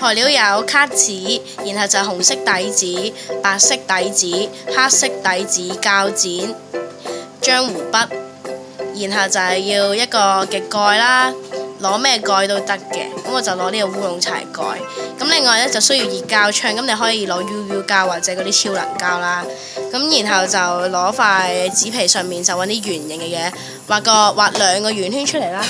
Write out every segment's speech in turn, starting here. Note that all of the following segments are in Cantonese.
材料有卡紙，然後就紅色底紙、白色底紙、黑色底紙、膠剪、漿糊筆，然後就係要一個嘅蓋啦。攞咩蓋都得嘅，咁我就攞呢個烏龍柴蓋。咁另外呢，就需要熱膠槍，咁你可以攞 UU 膠或者嗰啲超能膠啦。咁然後就攞塊紙皮上面就揾啲圓形嘅嘢，畫兩個圓圈出嚟啦。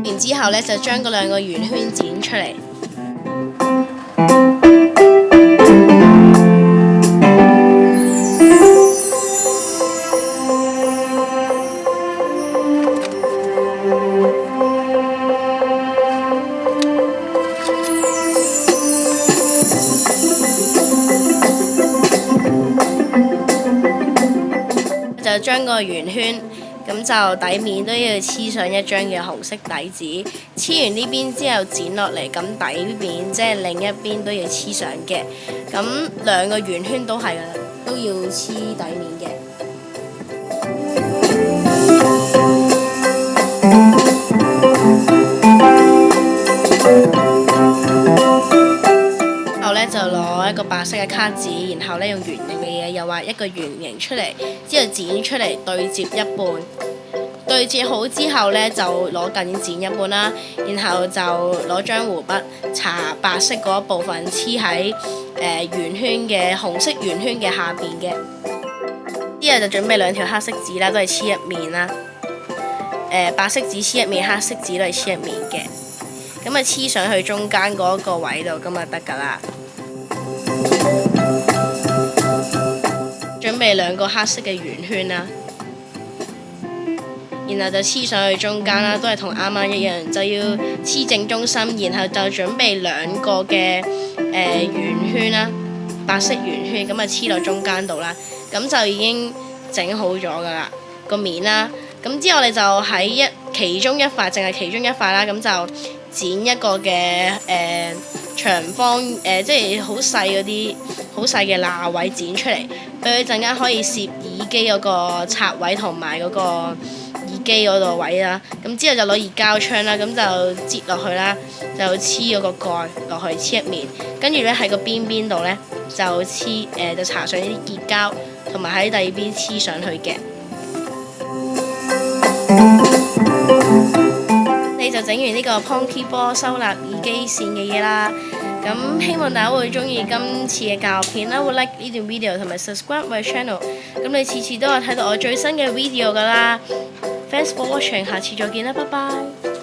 然之後呢，就將嗰兩個圓圈剪出嚟。就將個圓圈，咁就底面都要黐上一張嘅紅色底紙。黐完呢邊之後剪落嚟，咁底面即係另一邊都要黐上嘅。咁兩個圓圈都係噶啦，都要黐底面嘅。後呢，就攞一個白色嘅卡紙，然後呢，用圓形嘅嘢又畫一個圓形出嚟，之後剪出嚟對接一半。對接好之後呢，就攞鉸剪一半啦，然後就攞漿糊筆搽白色嗰部分黐喺圓圈嘅紅色圓圈嘅下邊嘅。之後就準備兩條黑色紙啦，都係黐一面啦。白色紙黐一面，黑色紙都係黐一面嘅。咁啊黐上去中間嗰個位度，咁就得㗎啦。準備兩個黑色嘅圓圈啦，然後就黐上去中間啦，都係同啱啱一樣，就要黐正中心，然後就準備兩個嘅圓圈啦，白色圓圈，咁啊黐落中間度啦，咁就已經整好咗㗎啦個面啦。咁之後你就喺其中一塊，淨係其中一塊啦，咁就剪一個嘅長方即係好細嗰啲好細嘅罅位剪出嚟，俾佢陣間可以攝耳機嗰個插位同埋嗰個耳機嗰度位啦。咁之後就攞熱膠槍啦，咁就擠落去啦，就黐咗個蓋落去黐一面，跟住咧喺個邊邊度咧就就搽上啲熱膠，同埋喺第二邊黐上去嘅。你就整完呢個 Ponky Ball 收納耳機線嘅嘢啦。咁希望大家會中意今次嘅教學片啦，會 like 呢段 video 同埋 subscribe 我嘅 channel。咁你次次都有睇到我最新嘅 video 噶啦。Thanks for watching，下次再見啦，拜拜。